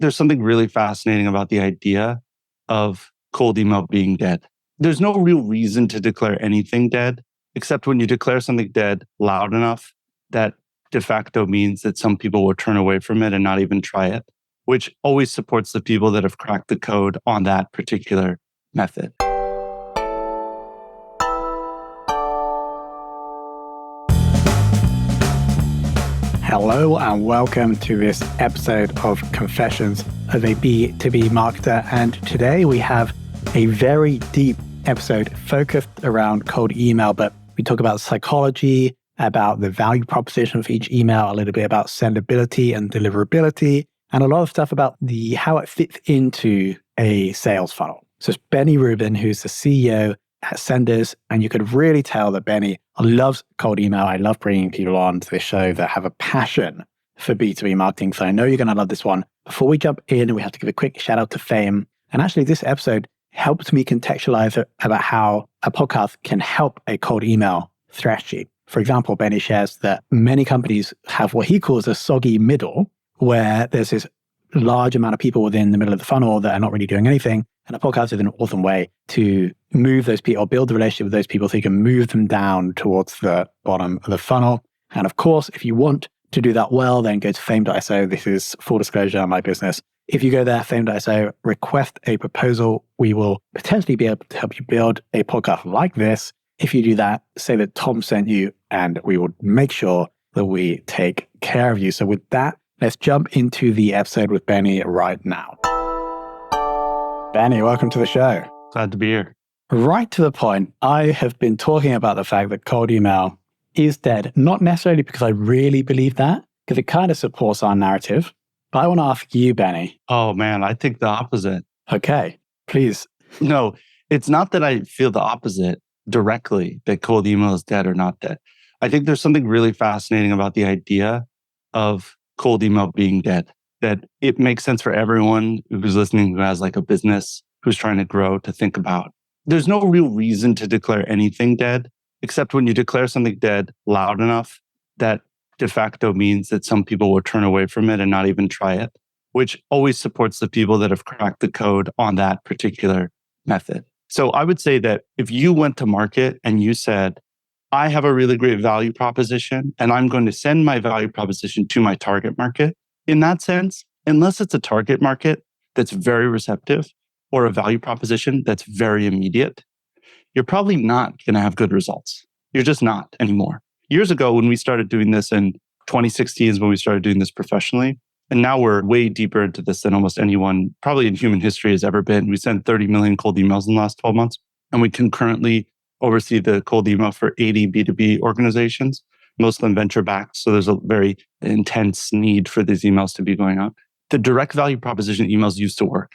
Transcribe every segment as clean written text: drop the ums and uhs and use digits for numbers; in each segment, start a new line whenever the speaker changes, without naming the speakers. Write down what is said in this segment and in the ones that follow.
There's something really fascinating about the idea of cold email being dead. There's no real reason to declare anything dead, except when you declare something dead loud enough, that de facto means that some people will turn away from it and not even try it, which always supports the people that have cracked the code on that particular method.
Hello and welcome to this episode of Confessions of a B2B Marketer. And today we have a very deep episode focused around cold email, but we talk about psychology, about the value proposition of each email, a little bit about sendability and deliverability, and a lot of stuff about how it fits into a sales funnel. So it's Benny Rubin, who's the CEO at Senders, and you could really tell that Benny loves cold email. I love bringing people on to this show that have a passion for B2B marketing. So I know you're going to love this one. Before we jump in, we have to give a quick shout out to Fame. And actually, this episode helped me contextualize about how a podcast can help a cold email strategy. For example, Benny shares that many companies have what he calls a soggy middle, where there's this large amount of people within the middle of the funnel that are not really doing anything. And a podcast is an awesome way to move those people or build a relationship with those people so you can move them down towards the bottom of the funnel. And of course, if you want to do that well, then go to fame.so. This is full disclosure on my business. If you go there, fame.so, request a proposal. We will potentially be able to help you build a podcast like this. If you do that, say that Tom sent you, and we will make sure that we take care of you. So with that, let's jump into the episode with Benny right now. Benny, welcome to the show.
Glad to be here.
Right to the point, I have been talking about the fact that cold email is dead, not necessarily because I really believe that, because it kind of supports our narrative. But I want to ask you, Benny.
Oh man, I think the opposite.
Okay, please.
No, it's not that I feel the opposite directly, that cold email is dead or not dead. I think there's something really fascinating about the idea of cold email being dead, that it makes sense for everyone who's listening who has like a business, who's trying to grow, to think about. There's no real reason to declare anything dead, except when you declare something dead loud enough, that de facto means that some people will turn away from it and not even try it, which always supports the people that have cracked the code on that particular method. So I would say that if you went to market and you said, I have a really great value proposition and I'm going to send my value proposition to my target market, in that sense, unless it's a target market that's very receptive or a value proposition that's very immediate, you're probably not going to have good results. You're just not anymore. Years ago, when we started doing this in 2016 is when we started doing this professionally. And now we're way deeper into this than almost anyone probably in human history has ever been. We sent 30 million cold emails in the last 12 months. And we concurrently oversee the cold email for 80 B2B organizations, most of them venture-backed. So there's a very intense need for these emails to be going out. The direct value proposition emails used to work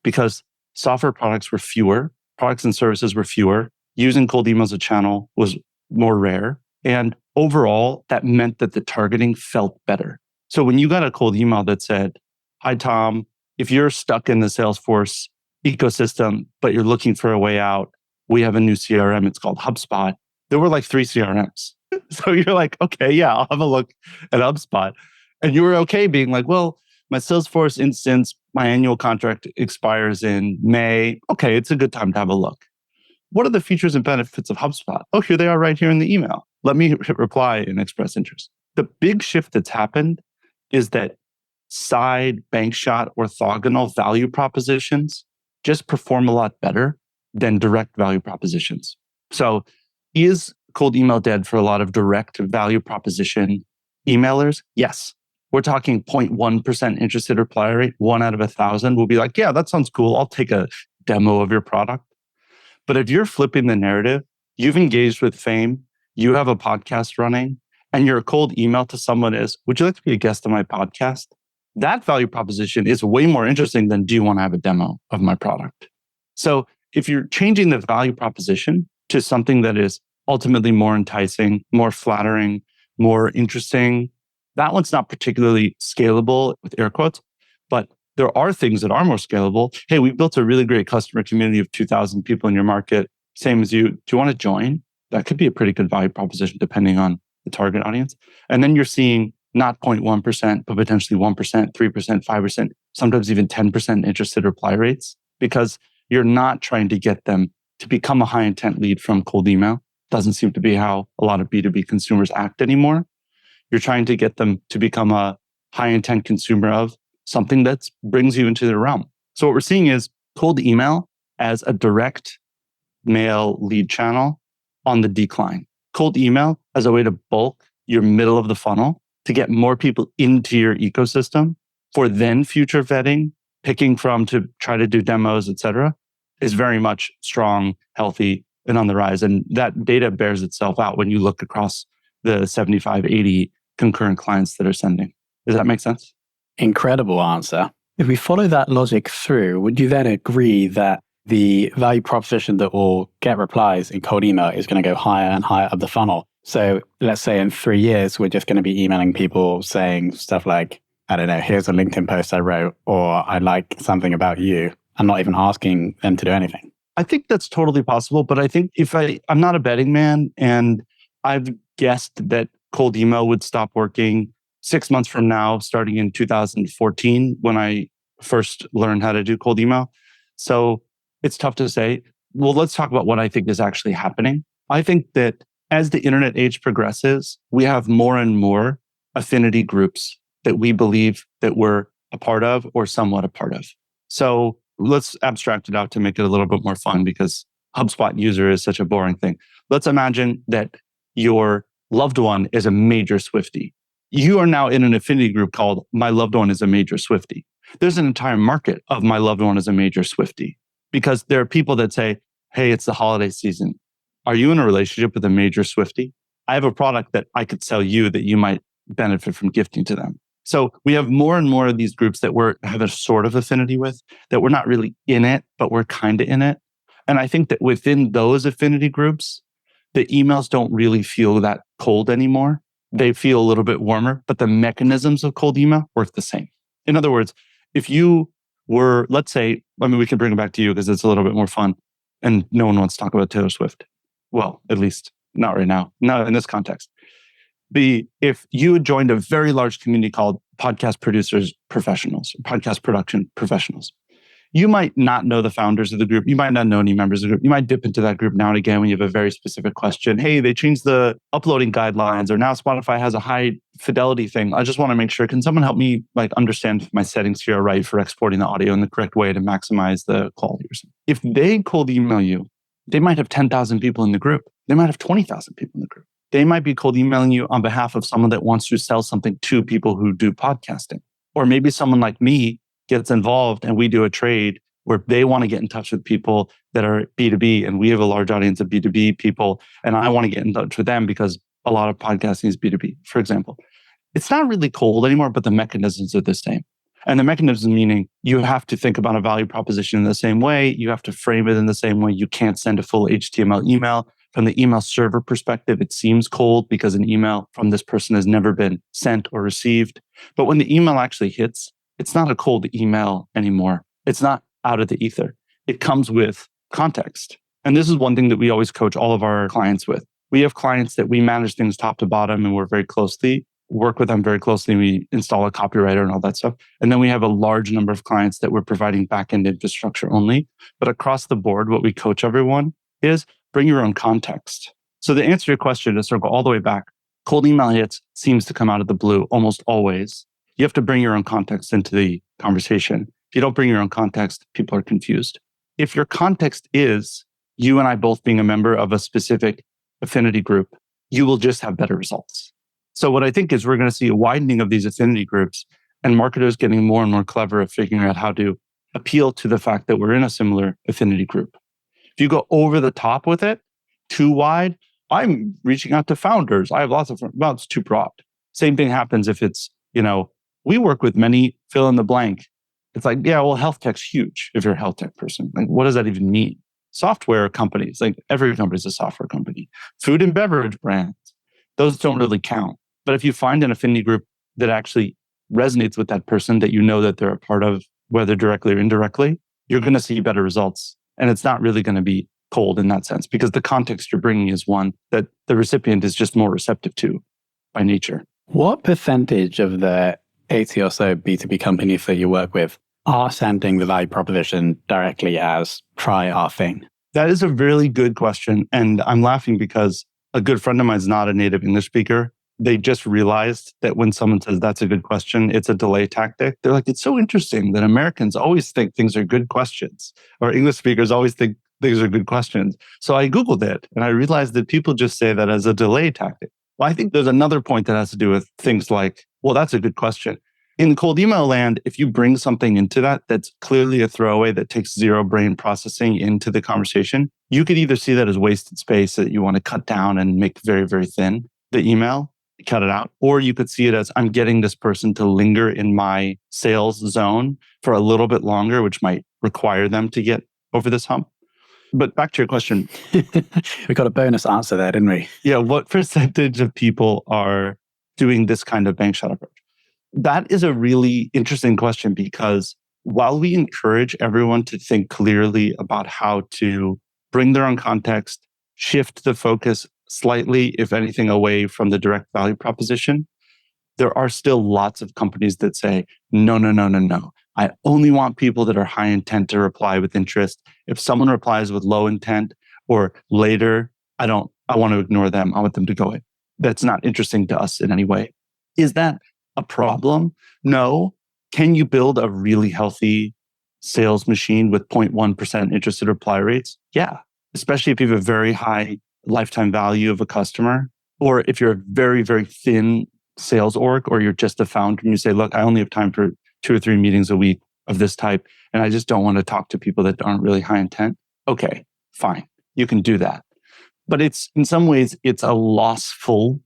because software products were fewer, products and services were fewer. Using cold email as a channel was more rare. And overall, that meant that the targeting felt better. So when you got a cold email that said, hi, Tom, if you're stuck in the Salesforce ecosystem, but you're looking for a way out, we have a new CRM. It's called HubSpot. There were like 3 CRMs. So you're like, okay, yeah, I'll have a look at HubSpot. And you were okay being like, well, my Salesforce instance, my annual contract expires in May. Okay, it's a good time to have a look. What are the features and benefits of HubSpot? Oh, here they are right here in the email. Let me reply and express interest. The big shift that's happened is that side, bank shot, orthogonal value propositions just perform a lot better than direct value propositions. So is cold email dead for a lot of direct value proposition emailers? Yes. We're talking 0.1% interested reply rate. 1 out of 1,000 will be like, yeah, that sounds cool. I'll take a demo of your product. But if you're flipping the narrative, you've engaged with Fame, you have a podcast running, and your cold email to someone is, would you like to be a guest on my podcast? That value proposition is way more interesting than, do you want to have a demo of my product? So if you're changing the value proposition to something that is ultimately more enticing, more flattering, more interesting, that one's not particularly scalable with air quotes, but there are things that are more scalable. Hey, we've built a really great customer community of 2,000 people in your market, same as you. Do you want to join? That could be a pretty good value proposition depending on the target audience. And then you're seeing not 0.1%, but potentially 1%, 3%, 5% sometimes even 10% interested reply rates, because you're not trying to get them to become a high intent lead from cold email. Doesn't seem to be how a lot of B2B consumers act anymore. You're trying to get them to become a high intent consumer of something that brings you into their realm. So what we're seeing is cold email as a direct mail lead channel on the decline. Cold email as a way to bulk your middle of the funnel to get more people into your ecosystem for then future vetting, picking from to try to do demos, et cetera, is very much strong, healthy, and on the rise. And that data bears itself out when you look across the 75, 80 concurrent clients that are sending. Does that make sense?
Incredible answer. If we follow that logic through, would you then agree that the value proposition that will get replies in cold email is going to go higher and higher up the funnel? So let's say in 3 years, we're just going to be emailing people saying stuff like, I don't know, here's a LinkedIn post I wrote, or I like something about you. I'm not even asking them to do anything.
I think that's totally possible. But I think I'm not a betting man, and I've guessed that cold email would stop working 6 months from now, starting in 2014, when I first learned how to do cold email. So it's tough to say. Well, let's talk about what I think is actually happening. I think that as the internet age progresses, we have more and more affinity groups that we believe that we're a part of or somewhat a part of. So let's abstract it out to make it a little bit more fun, because HubSpot user is such a boring thing. Let's imagine that your loved one is a major Swiftie. You are now in an affinity group called My Loved One is a Major Swiftie. There's an entire market of My Loved One is a Major Swiftie, because there are people that say, hey, it's the holiday season. Are you in a relationship with a major Swiftie? I have a product that I could sell you that you might benefit from gifting to them. So we have more and more of these groups that we have a sort of affinity with, that we're not really in it, but we're kind of in it. And I think that within those affinity groups, the emails don't really feel that cold anymore. They feel a little bit warmer, but the mechanisms of cold email work the same. In other words, if you were, let's say, we can bring it back to you because it's a little bit more fun, and no one wants to talk about Taylor Swift. Well, at least not right now, not in this context. If you had joined a very large community called podcast producers professionals, podcast production professionals, you might not know the founders of the group. You might not know any members of the group. You might dip into that group now and again when you have a very specific question. Hey, they changed the uploading guidelines, or now Spotify has a high fidelity thing. I just want to make sure, can someone help me understand if my settings here are right for exporting the audio in the correct way to maximize the quality or something? If they cold email you, they might have 10,000 people in the group. They might have 20,000 people in the group. They might be cold emailing you on behalf of someone that wants to sell something to people who do podcasting. Or maybe someone like me gets involved and we do a trade where they want to get in touch with people that are B2B, and we have a large audience of B2B people, and I want to get in touch with them because a lot of podcasting is B2B, for example. It's not really cold anymore, but the mechanisms are the same. And the mechanism meaning you have to think about a value proposition in the same way. You have to frame it in the same way. You can't send a full HTML email. From the email server perspective, it seems cold because an email from this person has never been sent or received. But when the email actually hits, it's not a cold email anymore. It's not out of the ether. It comes with context. And this is one thing that we always coach all of our clients with. We have clients that we manage things top to bottom, and we're very closely, work with them very closely. We install a copywriter and all that stuff. And then we have a large number of clients that we're providing backend infrastructure only. But across the board, what we coach everyone is bring your own context. So to answer your question, to circle all the way back, cold email hits seems to come out of the blue almost always. You have to bring your own context into the conversation. If you don't bring your own context, people are confused. If your context is you and I both being a member of a specific affinity group, you will just have better results. So what I think is we're going to see a widening of these affinity groups, and marketers getting more and more clever at figuring out how to appeal to the fact that we're in a similar affinity group. If you go over the top with it, too wide, I'm reaching out to founders. I have lots of, well, it's too broad. Same thing happens if it's, we work with many fill in the blank. It's like, yeah, well, health tech's huge if you're a health tech person. Like, what does that even mean? Software companies, like every company is a software company. Food and beverage brands, those don't really count. But if you find an affinity group that actually resonates with that person that you know that they're a part of, whether directly or indirectly, you're going to see better results. And it's not really going to be cold in that sense, because the context you're bringing is one that the recipient is just more receptive to by nature.
What percentage of the 80 or so B2B companies that you work with are sending the value proposition directly as try our thing?
That is a really good question. And I'm laughing because a good friend of mine is not a native English speaker. They just realized that when someone says that's a good question, it's a delay tactic. They're like, it's so interesting that Americans always think things are good questions, or English speakers always think things are good questions. So I Googled it and I realized that people just say that as a delay tactic. Well, I think there's another point that has to do with things like, well, that's a good question. In cold email land, if you bring something into that that's clearly a throwaway that takes zero brain processing into the conversation, you could either see that as wasted space that you want to cut down and make very, very thin the email, cut it out. Or you could see it as I'm getting this person to linger in my sales zone for a little bit longer, which might require them to get over this hump. But back to your question.
We got a bonus answer there, didn't we?
Yeah, what percentage of people are doing this kind of bank shot approach? That is a really interesting question because while we encourage everyone to think clearly about how to bring their own context, shift the focus slightly, if anything, away from the direct value proposition, there are still lots of companies that say, no, no, no, no, no. I only want people that are high intent to reply with interest. If someone replies with low intent or later, I want to ignore them. I want them to go away. That's not interesting to us in any way. Is that a problem? No. Can you build a really healthy sales machine with 0.1% interested reply rates? Yeah. Especially if you have a very high lifetime value of a customer, or if you're a very, very thin sales org, or you're just a founder and you say, look, I only have time for 2 or 3 meetings a week of this type, and I just don't want to talk to people that aren't really high intent. Okay, fine. You can do that. But in some ways, it's a lossful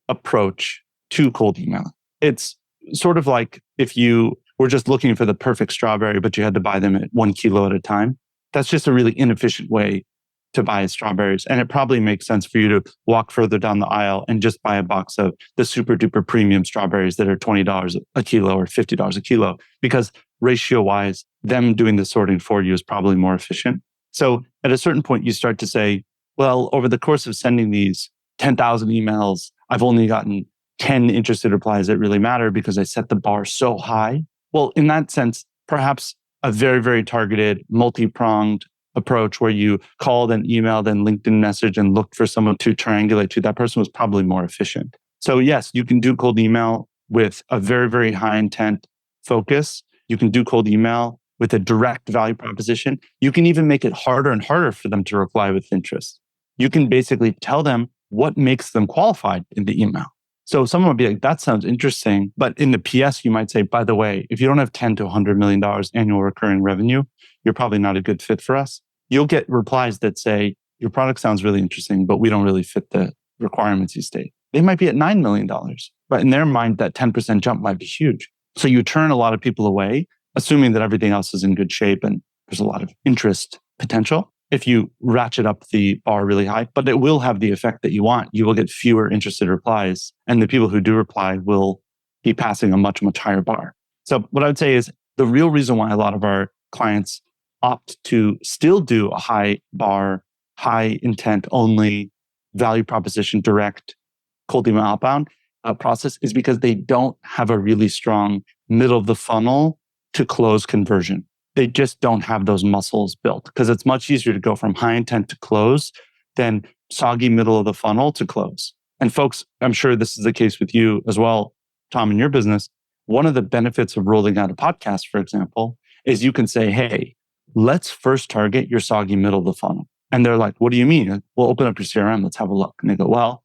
approach to cold email. It's sort of like if you were just looking for the perfect strawberry, but you had to buy them at 1 kilo at a time. That's just a really inefficient way to buy strawberries. And it probably makes sense for you to walk further down the aisle and just buy a box of the super duper premium strawberries that are $20 a kilo or $50 a kilo, because ratio wise, them doing the sorting for you is probably more efficient. So at a certain point, you start to say, well, over the course of sending these 10,000 emails, I've only gotten 10 interested replies that really matter because I set the bar so high. Well, in that sense, perhaps a very, very targeted, multi-pronged approach where you called and emailed and LinkedIn message and looked for someone to triangulate to, that person was probably more efficient. So yes, you can do cold email with a very, very high intent focus. You can do cold email with a direct value proposition. You can even make it harder and harder for them to reply with interest. You can basically tell them what makes them qualified in the email. So someone would be like, that sounds interesting. But in the PS, you might say, by the way, if you don't have $10 to $100 million annual recurring revenue, you're probably not a good fit for us. You'll get replies that say, your product sounds really interesting, but we don't really fit the requirements you state. They might be at $9 million, but in their mind, that 10% jump might be huge. So you turn a lot of people away, assuming that everything else is in good shape and there's a lot of interest potential. If you ratchet up the bar really high, but it will have the effect that you want. You will get fewer interested replies, and the people who do reply will be passing a much, much higher bar. So what I would say is the real reason why a lot of our clients opt to still do a high bar, high intent only value proposition, direct cold email outbound process is because they don't have a really strong middle of the funnel to close conversion. They just don't have those muscles built because it's much easier to go from high intent to close than soggy middle of the funnel to close. And folks, I'm sure this is the case with you as well, Tom, in your business. One of the benefits of rolling out a podcast, for example, is you can say, hey, let's first target your soggy middle of the funnel. And they're like, what do you mean? We'll open up your CRM. Let's have a look. And they go, well,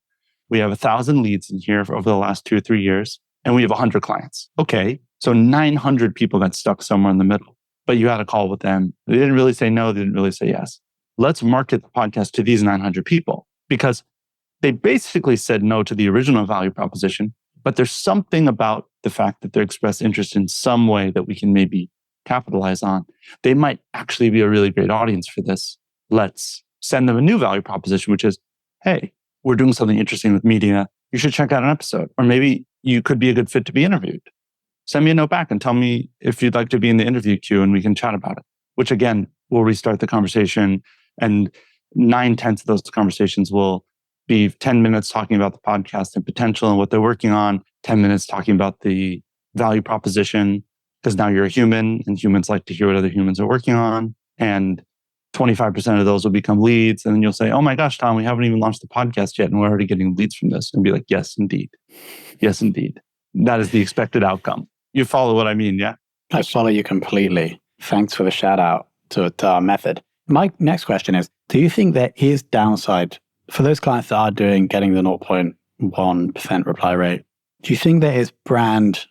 we have 1,000 leads in here over the last 2 or 3 years, and we have 100 clients. Okay, so 900 people got stuck somewhere in the middle. But you had a call with them. They didn't really say no. They didn't really say yes. Let's market the podcast to these 900 people because they basically said no to the original value proposition, but there's something about the fact that they expressed interest in some way that we can maybe capitalize on. They might actually be a really great audience for this. Let's send them a new value proposition, which is, hey, we're doing something interesting with media. You should check out an episode. Or maybe you could be a good fit to be interviewed. Send me a note back and tell me if you'd like to be in the interview queue and we can chat about it, which again, will restart the conversation. And 9/10 of those conversations will be 10 minutes talking about the podcast and potential and what they're working on, 10 minutes talking about the value proposition, because now you're a human and humans like to hear what other humans are working on. And 25% of those will become leads. And then you'll say, oh my gosh, Tom, we haven't even launched the podcast yet. And we're already getting leads from this. And be like, yes, indeed. Yes, indeed. That is the expected outcome. You follow what I mean, yeah?
I follow you completely. Thanks for the shout out to our method. My next question is, do you think there is downside for those clients that are getting the 0.1% reply rate? Do you think there is brand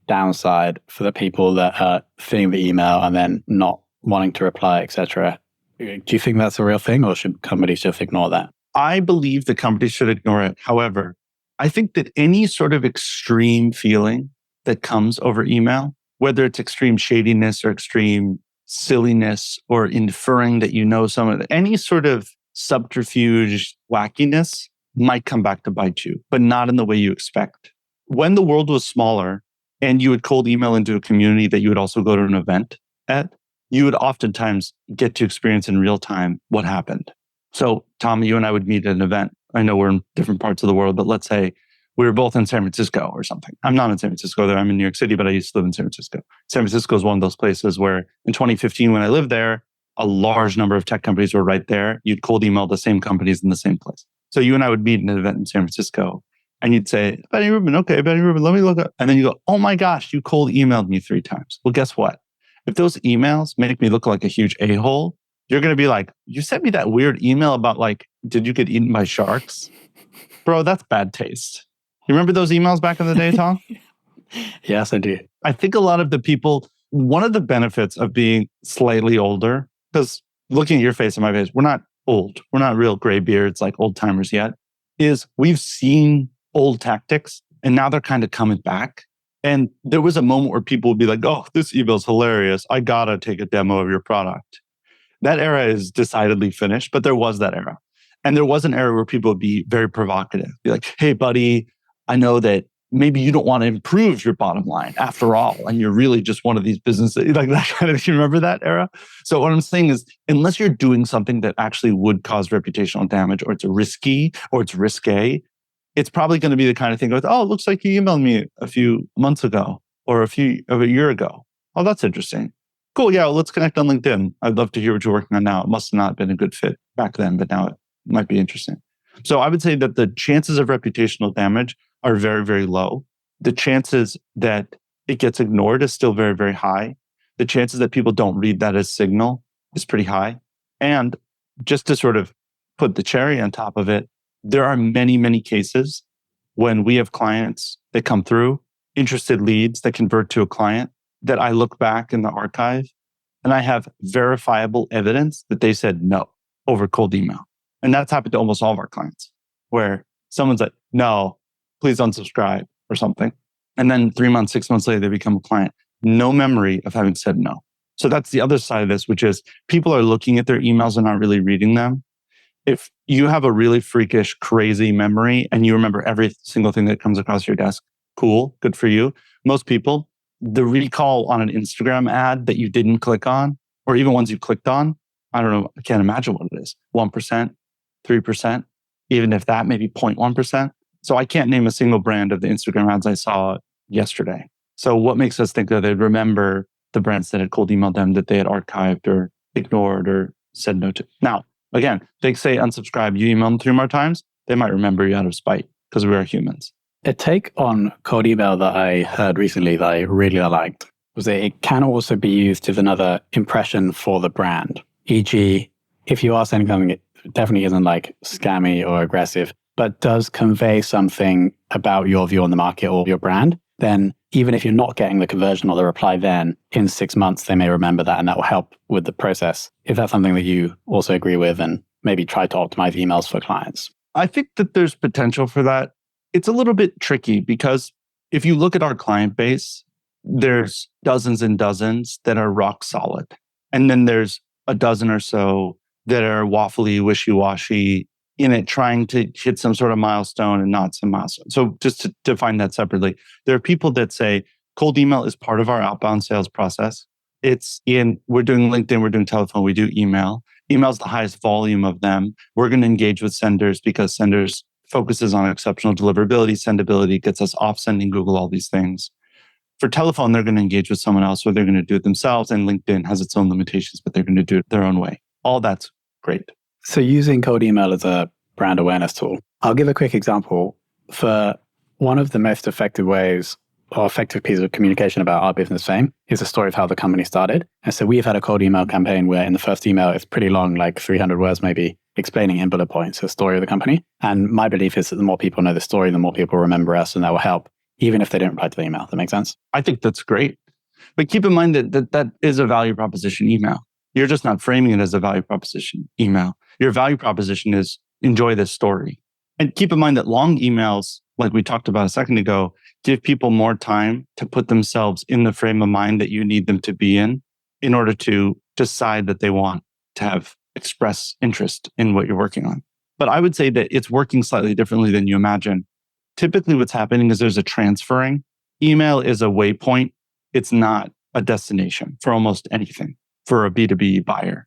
downside for the people that are seeing the email and then not wanting to reply, etc.? Do you think that's a real thing, or should companies just ignore that?
I believe the companies should ignore it. However, I think that any sort of extreme feeling that comes over email, whether it's extreme shadiness or extreme silliness or inferring that you know someone, any sort of subterfuge wackiness might come back to bite you, but not in the way you expect. When the world was smaller and you would cold email into a community that you would also go to an event at, you would oftentimes get to experience in real time what happened. So, Tom, you and I would meet at an event. I know we're in different parts of the world, but let's say we were both in San Francisco or something. I'm not in San Francisco there. I'm in New York City, but I used to live in San Francisco. San Francisco is one of those places where in 2015, when I lived there, a large number of tech companies were right there. You'd cold email the same companies in the same place. So you and I would meet at an event in San Francisco and you'd say, Benny Rubin, okay, Benny Rubin, let me look up. And then you go, oh my gosh, you cold emailed me 3 times. Well, guess what? If those emails make me look like a huge a-hole, you're going to be like, you sent me that weird email about like, did you get eaten by sharks? Bro, that's bad taste. You remember those emails back in the day, Tom?
Yes, I do.
I think a lot of the people, one of the benefits of being slightly older, because looking at your face and my face, we're not old. We're not real gray beards like old timers yet, is we've seen old tactics and now they're kind of coming back. And there was a moment where people would be like, oh, this email's hilarious. I got to take a demo of your product. That era is decidedly finished, but there was that era. And there was an era where people would be very provocative. Be like, hey, buddy, I know that maybe you don't want to improve your bottom line after all, and you're really just one of these businesses, like that kind of, you remember that era? So what I'm saying is, unless you're doing something that actually would cause reputational damage, or it's risky, or it's risque, it's probably going to be the kind of thing goes, oh, it looks like you emailed me a few months ago or a year ago. Oh, that's interesting. Cool. Yeah, well, let's connect on LinkedIn. I'd love to hear what you're working on now. It must have not been a good fit back then, but now it might be interesting. So I would say that the chances of reputational damage are very, very low. The chances that it gets ignored is still very, very high. The chances that people don't read that as signal is pretty high. And just to sort of put the cherry on top of it, there are many, many cases when we have clients that come through, interested leads that convert to a client, that I look back in the archive and I have verifiable evidence that they said no over cold email. And that's happened to almost all of our clients, where someone's like, no, please unsubscribe or something. And then 3 months, 6 months later, they become a client. No memory of having said no. So that's the other side of this, which is people are looking at their emails and not really reading them. If you have a really freakish, crazy memory and you remember every single thing that comes across your desk, cool, good for you. Most people, the recall on an Instagram ad that you didn't click on, or even ones you clicked on, I don't know, I can't imagine what it is. 1%, 3%, even if that, maybe 0.1%. So I can't name a single brand of the Instagram ads I saw yesterday. So what makes us think that they'd remember the brands that had cold emailed them that they had archived or ignored or said no to? Now, again, they say unsubscribe, you email them 3 more times, they might remember you out of spite because we are humans.
A take on cold email that I heard recently that I really liked was that it can also be used as another impression for the brand. E.g., if you are sending something, it definitely isn't like scammy or aggressive, but does convey something about your view on the market or your brand, then even if you're not getting the conversion or the reply then, in 6 months, they may remember that and that will help with the process. If that's something that you also agree with, and maybe try to optimize emails for clients.
I think that there's potential for that. It's a little bit tricky because if you look at our client base, there's dozens and dozens that are rock solid. And then there's a dozen or so that are waffly, wishy-washy in it, trying to hit some sort of milestone and not some milestone. So just to define that separately, there are people that say cold email is part of our outbound sales process. We're doing LinkedIn, we're doing telephone, we do email. Email is the highest volume of them. We're going to engage with senders because senders focuses on exceptional deliverability, sendability, gets us off sending Google, all these things. For telephone, they're going to engage with someone else or they're going to do it themselves. And LinkedIn has its own limitations, but they're going to do it their own way. All that's great.
So using cold email as a brand awareness tool, I'll give a quick example. For one of the most effective ways or effective pieces of communication about our business fame is the story of how the company started. And so we've had a cold email campaign where in the first email, it's pretty long, like 300 words maybe, explaining in bullet points the story of the company. And my belief is that the more people know the story, the more people remember us, and that will help, even if they don't reply to the email. That makes sense?
I think that's great. But keep in mind that is a value proposition email. You're just not framing it as a value proposition email. Your value proposition is enjoy this story. And keep in mind that long emails, like we talked about a second ago, give people more time to put themselves in the frame of mind that you need them to be in order to decide that they want to have express interest in what you're working on. But I would say that it's working slightly differently than you imagine. Typically what's happening is there's a transferring. Email is a waypoint. It's not a destination for almost anything for a B2B buyer.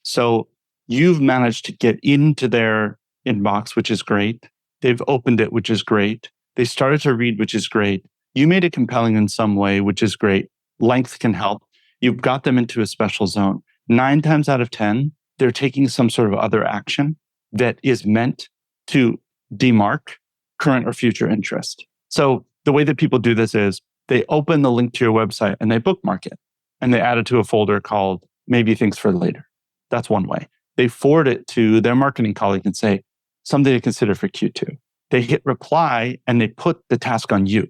So you've managed to get into their inbox, which is great. They've opened it, which is great. They started to read, which is great. You made it compelling in some way, which is great. Length can help. You've got them into a special zone. 9 times out of 10, they're taking some sort of other action that is meant to demark current or future interest. So the way that people do this is they open the link to your website and they bookmark it and they add it to a folder called maybe things for later. That's one way. They forward it to their marketing colleague and say, something to consider for Q2. They hit reply and they put the task on you.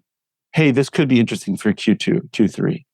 Hey, this could be interesting for Q2, Q3.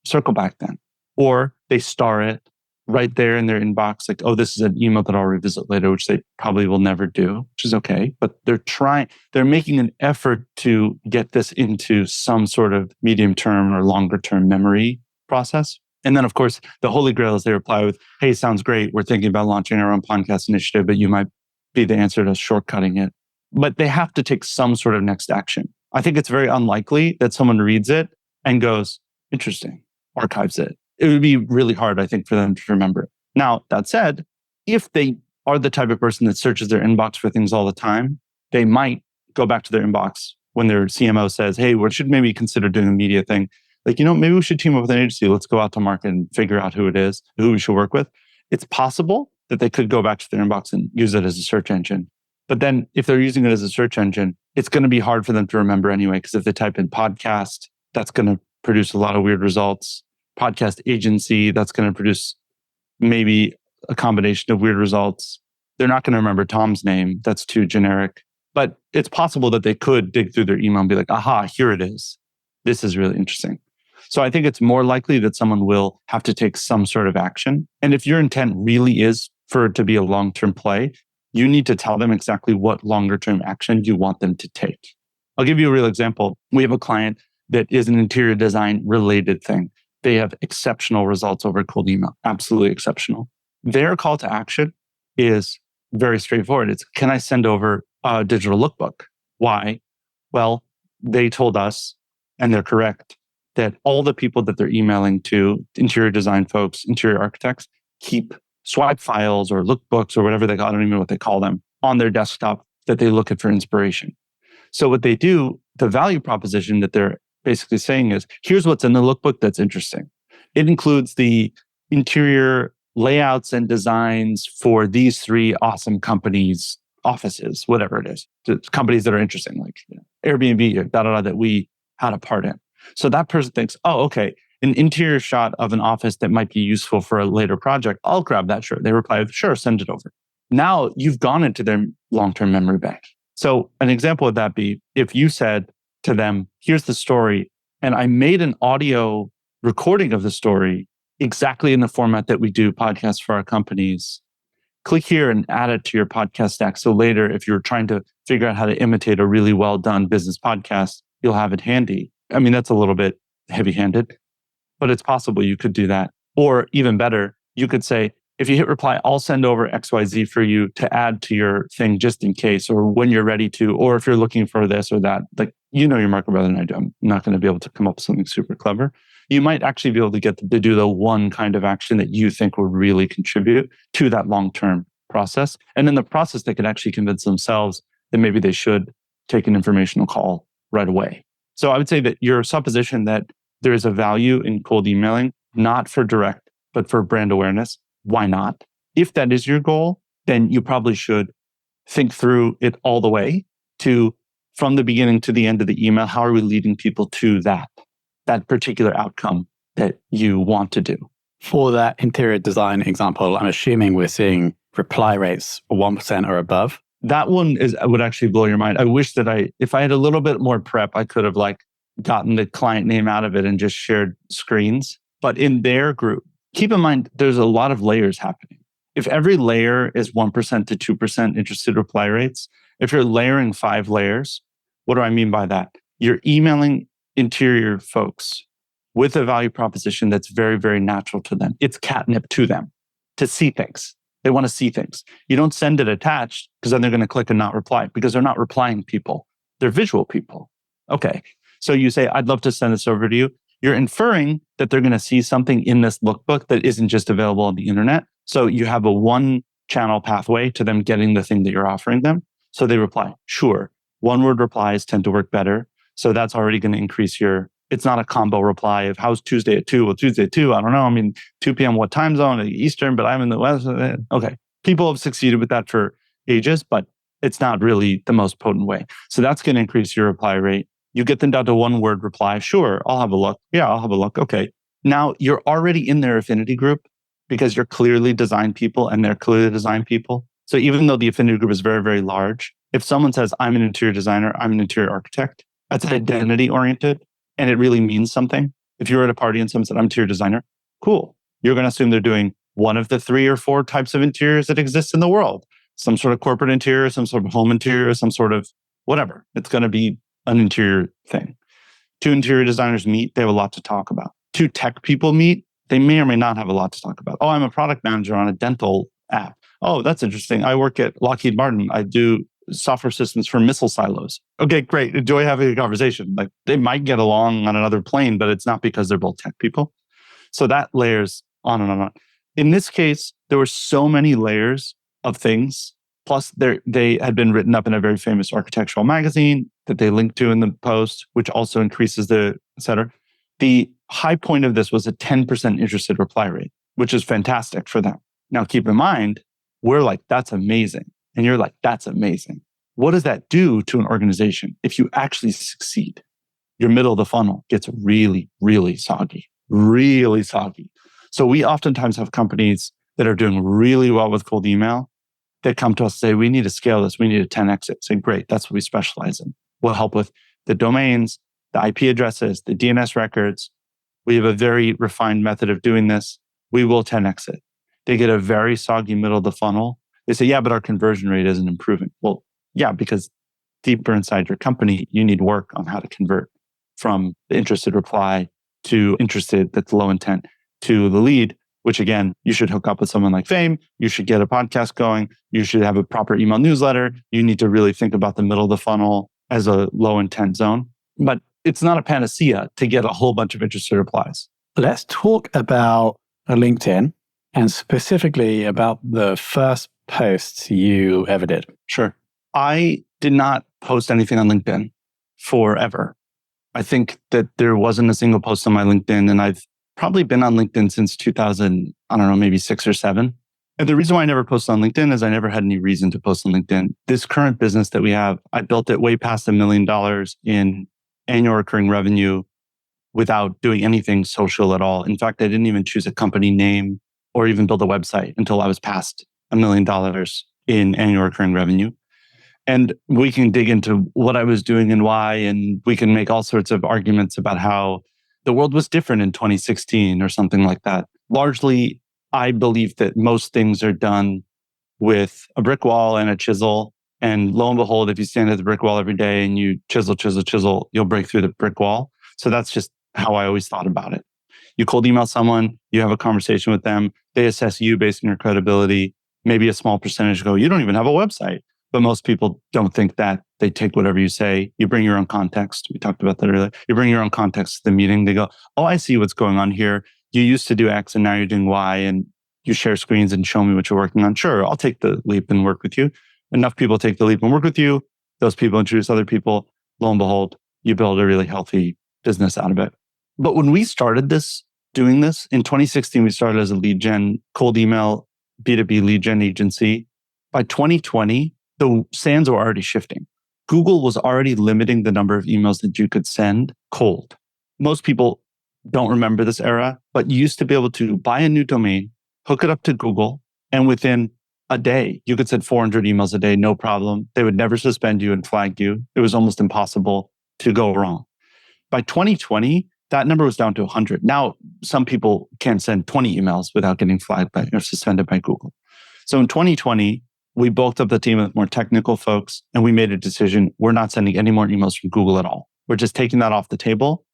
Circle back then. Or they star it right there in their inbox, like, oh, this is an email that I'll revisit later, which they probably will never do, which is okay. But they're making an effort to get this into some sort of medium term or longer term memory process. And then, of course, the holy grail is they reply with, hey, sounds great. We're thinking about launching our own podcast initiative, but you might be the answer to shortcutting it. But they have to take some sort of next action. I think it's very unlikely that someone reads it and goes, interesting, archives it. It would be really hard, I think, for them to remember it. Now, that said, if they are the type of person that searches their inbox for things all the time, they might go back to their inbox when their CMO says, hey, we should maybe consider doing a media thing. Like, maybe we should team up with an agency. Let's go out to market and figure out who it is, who we should work with. It's possible that they could go back to their inbox and use it as a search engine. But then if they're using it as a search engine, it's going to be hard for them to remember anyway, because if they type in podcast, that's going to produce a lot of weird results. Podcast agency, that's going to produce maybe a combination of weird results. They're not going to remember Tom's name. That's too generic. But it's possible that they could dig through their email and be like, aha, here it is. This is really interesting. So I think it's more likely that someone will have to take some sort of action. And if your intent really is for it to be a long-term play, you need to tell them exactly what longer-term action you want them to take. I'll give you a real example. We have a client that is an interior design related thing. They have exceptional results over cold email, absolutely exceptional. Their call to action is very straightforward. It's, can I send over a digital lookbook? Why? Well, they told us, and they're correct, that all the people that they're emailing to, interior design folks, interior architects, keep swipe files or lookbooks or whatever they call, I don't even know what they call them, on their desktop that they look at for inspiration. So what they do, the value proposition that they're basically saying is, here's what's in the lookbook that's interesting. It includes the interior layouts and designs for these 3 awesome companies' offices, whatever it is. It's companies that are interesting, like Airbnb or that we had a part in. So that person thinks, oh, okay, an interior shot of an office that might be useful for a later project. I'll grab that. Sure. They reply with, sure, send it over. Now you've gone into their long-term memory bank. So an example would that be if you said to them, here's the story, and I made an audio recording of the story exactly in the format that we do podcasts for our companies. Click here and add it to your podcast stack. So later, if you're trying to figure out how to imitate a really well-done business podcast, you'll have it handy. I mean, that's a little bit heavy-handed, but it's possible you could do that. Or even better, you could say, if you hit reply, I'll send over XYZ for you to add to your thing just in case, or when you're ready to, or if you're looking for this or that. Like, your market better than I do. I'm not going to be able to come up with something super clever. You might actually be able to get them to do the one kind of action that you think will really contribute to that long-term process. And in the process, they can actually convince themselves that maybe they should take an informational call right away. So I would say that your supposition that there is a value in cold emailing, not for direct, but for brand awareness. Why not? If that is your goal, then you probably should think through it all the way to from the beginning to the end of the email. How are we leading people to that particular outcome that you want to do?
For that interior design example, I'm assuming we're seeing reply rates 1% or above.
That one would actually blow your mind. I wish that if I had a little bit more prep, I could have gotten the client name out of it and just shared screens. But in their group, keep in mind, there's a lot of layers happening. If every layer is 1% to 2% interested reply rates, if you're layering 5 layers, what do I mean by that? You're emailing interior folks with a value proposition that's very, very natural to them. It's catnip to them to see things. They want to see things. You don't send it attached because then they're going to click and not reply because they're not replying people. They're visual people. Okay. So you say, I'd love to send this over to you. You're inferring that they're going to see something in this lookbook that isn't just available on the internet. So you have a one channel pathway to them getting the thing that you're offering them. So they reply, sure. One word replies tend to work better. So that's already going to increase it's not a combo reply of how's Tuesday at 2? Well, Tuesday at 2, I don't know. I mean, 2 p.m. what time zone? Eastern, but I'm in the West. Okay. People have succeeded with that for ages, but it's not really the most potent way. So that's going to increase your reply rate. You get them down to one word reply. Sure, I'll have a look. Yeah, I'll have a look. Okay. Now you're already in their affinity group because you're clearly design people and they're clearly design people. So even though the affinity group is very, very large, if someone says, I'm an interior designer, I'm an interior architect, that's identity oriented. And it really means something. If you're at a party and someone said, I'm an interior designer, cool. You're going to assume they're doing one of the 3 or 4 types of interiors that exist in the world. Some sort of corporate interior, some sort of home interior, some sort of whatever. It's going to be an interior thing. 2 interior designers meet, they have a lot to talk about. 2 tech people meet, they may or may not have a lot to talk about. Oh, I'm a product manager on a dental app. Oh, that's interesting. I work at Lockheed Martin. I do software systems for missile silos. Okay, great. Enjoy having a conversation. They might get along on another plane, but it's not because they're both tech people. So that layers on and on. In this case, there were so many layers of things. Plus, they had been written up in a very famous architectural magazine that they linked to in the post, which also increases the et cetera. The high point of this was a 10% interested reply rate, which is fantastic for them. Now, keep in mind, we're like, that's amazing. And you're like, that's amazing. What does that do to an organization if you actually succeed? Your middle of the funnel gets really, really soggy, really soggy. So we oftentimes have companies that are doing really well with cold email that come to us and say, we need to scale this. We need a 10x it. Say, great, that's what we specialize in. We'll help with the domains, the IP addresses, the DNS records. We have a very refined method of doing this. We will 10x it. They get a very soggy middle of the funnel. They say, yeah, but our conversion rate isn't improving. Well, yeah, because deeper inside your company, you need work on how to convert from the interested reply to interested, that's low intent, to the lead, which again, you should hook up with someone like Fame. You should get a podcast going. You should have a proper email newsletter. You need to really think about the middle of the funnel as a low intent zone. But it's not a panacea to get a whole bunch of interested replies.
Let's talk about LinkedIn and specifically about the first posts you ever did.
Sure. I did not post anything on LinkedIn forever. I think that there wasn't a single post on my LinkedIn, and I've probably been on LinkedIn since 2000, I don't know, maybe 6 or 7. And the reason why I never posted on LinkedIn is I never had any reason to post on LinkedIn. This current business that we have, I built it way past $1 million in annual recurring revenue without doing anything social at all. In fact, I didn't even choose a company name or even build a website until I was past $1 million in annual recurring revenue. And we can dig into what I was doing and why, and we can make all sorts of arguments about how the world was different in 2016 or something like that. Largely, I believe that most things are done with a brick wall and a chisel. And lo and behold, if you stand at the brick wall every day and you chisel, you'll break through the brick wall. So that's just how I always thought about it. You cold email someone, you have a conversation with them, they assess you based on your credibility. Maybe a small percentage go, you don't even have a website. But most people don't think that. They take whatever you say. You bring your own context. We talked about that earlier. You bring your own context to the meeting. They go, oh, I see what's going on here. You used to do X and now you're doing Y, and you share screens and show me what you're working on. Sure, I'll take the leap and work with you. Enough people take the leap and work with you. Those people introduce other people. Lo and behold, you build a really healthy business out of it. But when we started doing this in 2016, we started as a lead gen, cold email, B2B lead gen agency. By 2020, the sands were already shifting. Google was already limiting the number of emails that you could send cold. Most people don't remember this era, but you used to be able to buy a new domain, hook it up to Google, and within a day, you could send 400 emails a day, no problem. They would never suspend you and flag you. It was almost impossible to go wrong. By 2020, that number was down to 100. Now, some people can send 20 emails without getting flagged by or suspended by Google. So in 2020, we bulked up the team with more technical folks, and we made a decision. We're not sending any more emails from Google at all. We're just taking that off the table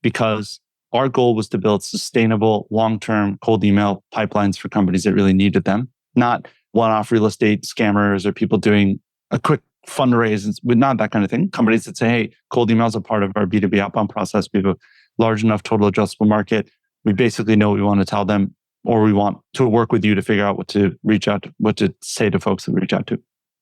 because our goal was to build sustainable, long-term cold email pipelines for companies that really needed them, not one-off real estate scammers or people doing a quick fundraise, not that kind of thing. Companies that say, hey, cold email is a part of our B2B outbound process. We have a large enough total addressable market. We basically know what we want to tell them, or we want to work with you to figure out what to reach out to, what to say to folks that we reach out to.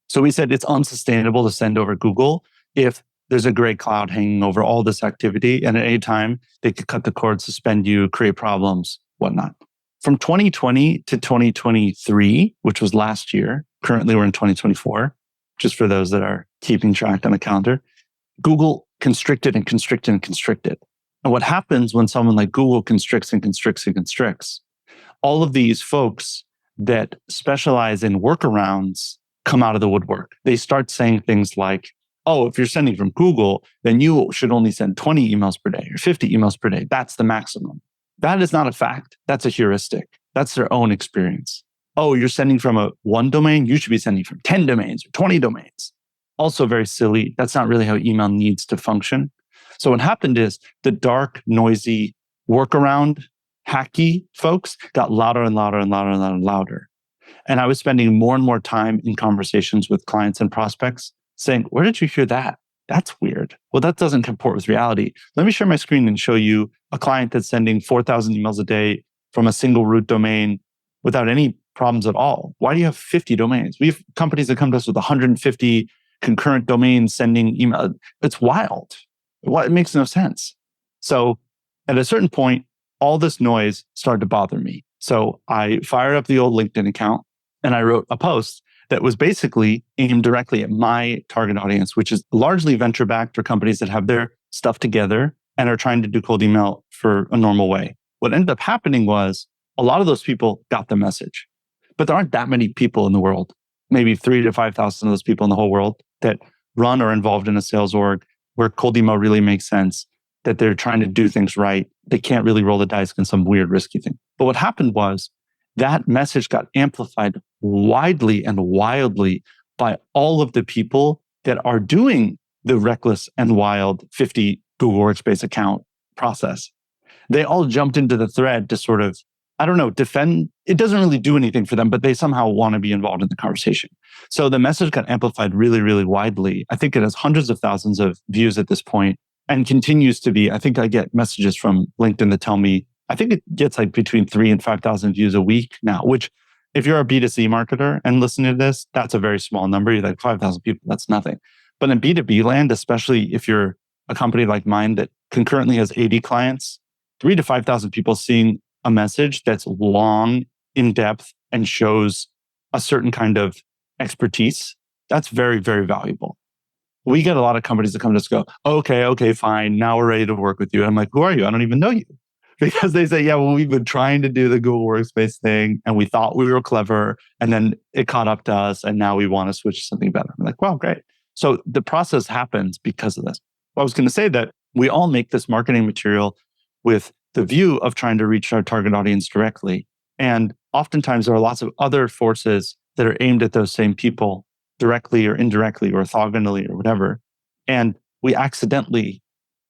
So we said it's unsustainable to send over Google if there's a gray cloud hanging over all this activity. And at any time, they could cut the cord, suspend you, create problems, whatnot. From 2020 to 2023, which was last year, currently we're in 2024, just for those that are keeping track on the calendar, Google constricted and constricted and constricted. And what happens when someone like Google constricts and constricts and constricts, all of these folks that specialize in workarounds come out of the woodwork. They start saying things like, oh, if you're sending from Google, then you should only send 20 emails per day or 50 emails per day. That's the maximum. That is not a fact. That's a heuristic. That's their own experience. Oh, you're sending from one domain, you should be sending from 10 domains or 20 domains. Also very silly. That's not really how email needs to function. So what happened is the dark, noisy, workaround, hacky folks got louder and louder and louder and louder and louder. And I was spending more and more time in conversations with clients and prospects saying, where did you hear that? That's weird. Well, that doesn't comport with reality. Let me share my screen and show you a client that's sending 4,000 emails a day from a single root domain without any problems at all. Why do you have 50 domains? We have companies that come to us with 150 concurrent domains sending email. It's wild. It makes no sense. So at a certain point, all this noise started to bother me. So I fired up the old LinkedIn account and I wrote a post that was basically aimed directly at my target audience, which is largely venture-backed or companies that have their stuff together and are trying to do cold email for a normal way. What ended up happening was a lot of those people got the message, but there aren't that many people in the world, maybe 3,000 to 5,000 of those people in the whole world that run or involved in a sales org where cold email really makes sense, that they're trying to do things right. They can't really roll the dice against some weird risky thing. But what happened was that message got amplified widely and wildly by all of the people that are doing the reckless and wild 50 Google Workspace account process. They all jumped into the thread to sort of, defend. It doesn't really do anything for them, but they somehow want to be involved in the conversation. So the message got amplified really, really widely. I think it has hundreds of thousands of views at this point and continues to be. I think I get messages from LinkedIn that tell me, I think it gets like between 3,000 and 5,000 views a week now, which if you're a B2C marketer and listening to this, that's a very small number. You're like 5,000 people, that's nothing. But in B2B land, especially if you're a company like mine that concurrently has 80 clients, 3,000 to 5,000 people seeing a message that's long, in depth, and shows a certain kind of expertise, that's very, very valuable. We get a lot of companies that come to us and go, okay, fine. Now we're ready to work with you. And I'm like, who are you? I don't even know you. Because they say, yeah, well, we've been trying to do the Google Workspace thing and we thought we were clever and then it caught up to us and now we want to switch to something better. I'm like, well, great. So the process happens because of this. Well, I was going to say that we all make this marketing material with the view of trying to reach our target audience directly. And oftentimes there are lots of other forces that are aimed at those same people directly or indirectly or orthogonally or whatever. And we accidentally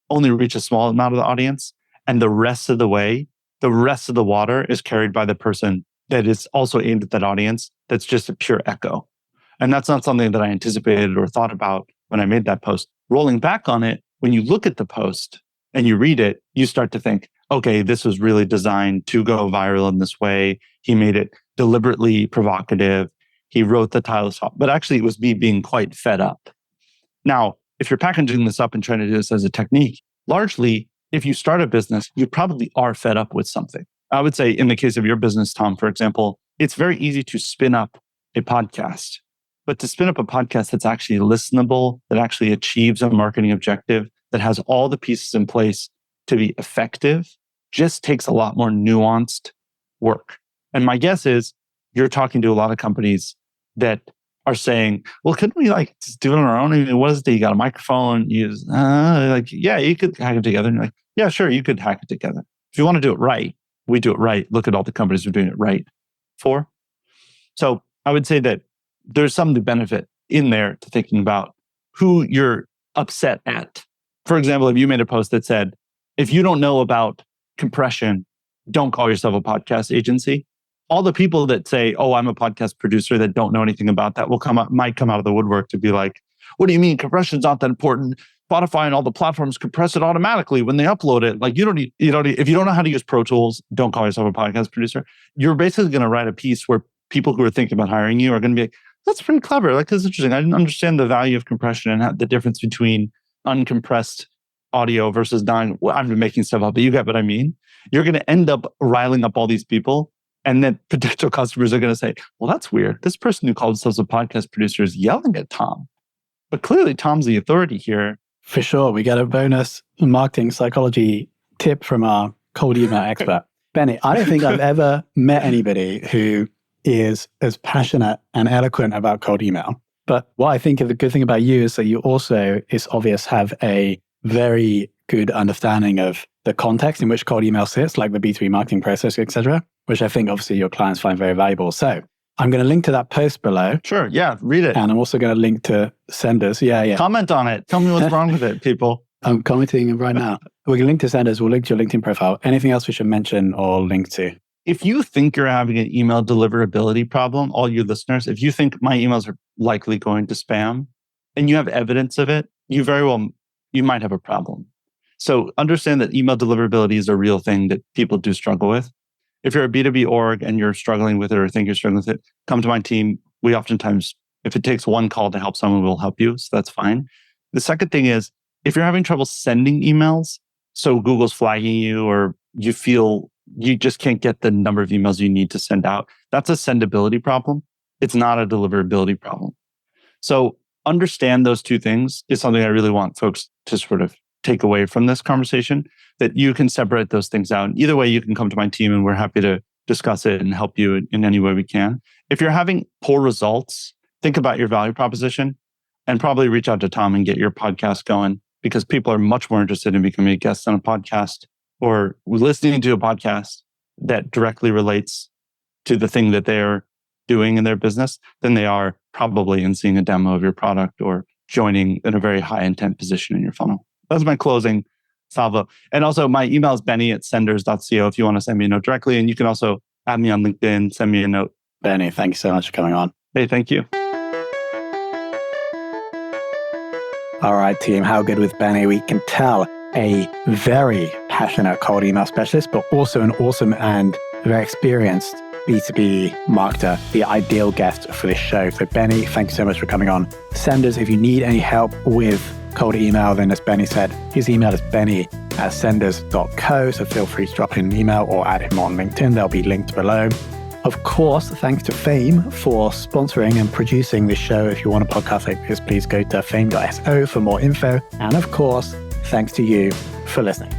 only reach a small amount of the audience. And the rest of the way, the rest of the water is carried by the person that is also aimed at that audience. That's just a pure echo. And that's not something that I anticipated or thought about when I made that post. Rolling back on it, when you look at the post and you read it, you start to think, okay, this was really designed to go viral in this way. He made it deliberately provocative. He wrote the title, but actually it was me being quite fed up. Now, if you're packaging this up and trying to do this as a technique, largely if you start a business, you probably are fed up with something. I would say in the case of your business, Tom, for example, it's very easy to spin up a podcast, but to spin up a podcast that's actually listenable, that actually achieves a marketing objective, that has all the pieces in place to be effective, just takes a lot more nuanced work. And my guess is you're talking to a lot of companies that are saying, well, couldn't we like just do it on our own? I mean, what is it? You got a microphone, yeah, you could hack it together. And you're like, yeah, sure, you could hack it together. If you want to do it right, we do it right. Look at all the companies who are doing it right for. So I would say that there's some benefit in there to thinking about who you're upset at. For example, if you made a post that said, if you don't know about compression, don't call yourself a podcast agency. All the people that say, oh, I'm a podcast producer that don't know anything about that might come out of the woodwork to be like, what do you mean? Compression's not that important. Spotify and all the platforms compress it automatically when they upload it. Like if you don't know how to use Pro Tools, don't call yourself a podcast producer. You're basically going to write a piece where people who are thinking about hiring you are going to be like, that's pretty clever. Like, that's interesting. I didn't understand the value of compression and the difference between uncompressed audio versus I'm making stuff up, but you get what I mean. You're going to end up riling up all these people. And then potential customers are going to say, well, that's weird. This person who called themselves a podcast producer is yelling at Tom. But clearly, Tom's the authority here.
For sure. We get a bonus marketing psychology tip from our cold email expert. Benny, I don't think I've ever met anybody who is as passionate and eloquent about cold email. But what I think of the good thing about you is that you also, it's obvious, have a very good understanding of the context in which cold email sits, like the B2B marketing process, etc., which I think obviously your clients find very valuable. So I'm going to link to that post below.
Sure. Yeah. Read it.
And I'm also going to link to senders. Yeah.
Comment on it. Tell me what's wrong with it, people.
I'm commenting right now. We're going to link to senders. We'll link to your LinkedIn profile. Anything else we should mention or link to?
If you think you're having an email deliverability problem, all you listeners, if you think my emails are likely going to spam and you have evidence of it, you might have a problem. So understand that email deliverability is a real thing that people do struggle with. If you're a B2B org and you're struggling with it or think you're struggling with it, come to my team. We oftentimes, if it takes one call to help someone, we'll help you. So that's fine. The second thing is, if you're having trouble sending emails, so Google's flagging you or you feel you just can't get the number of emails you need to send out, that's a sendability problem. It's not a deliverability problem. So understand those two things is something I really want folks to sort of take away from this conversation, that you can separate those things out. Either way, you can come to my team and we're happy to discuss it and help you in any way we can. If you're having poor results, think about your value proposition and probably reach out to Tom and get your podcast going, because people are much more interested in becoming a guest on a podcast or listening to a podcast that directly relates to the thing that they're doing in their business than they are probably in seeing a demo of your product or joining in a very high intent position in your funnel. That's my closing salvo. And also my email is benny@senders.co if you want to send me a note directly. And you can also add me on LinkedIn, send me a note.
Benny, thank you so much for coming on.
Hey, thank you.
All right, team, how good with Benny? We can tell a very passionate cold email specialist, but also an awesome and very experienced B2B marketer, the ideal guest for this show. So Benny, thank you so much for coming on. Senders, if you need any help with cold email, then as Benny said, his email is benny@senders.co. So feel free to drop him an email or add him on LinkedIn. They'll be linked below. Of course, thanks to Fame for sponsoring and producing this show. If you want a podcast like this, please go to fame.so for more info. And of course, thanks to you for listening.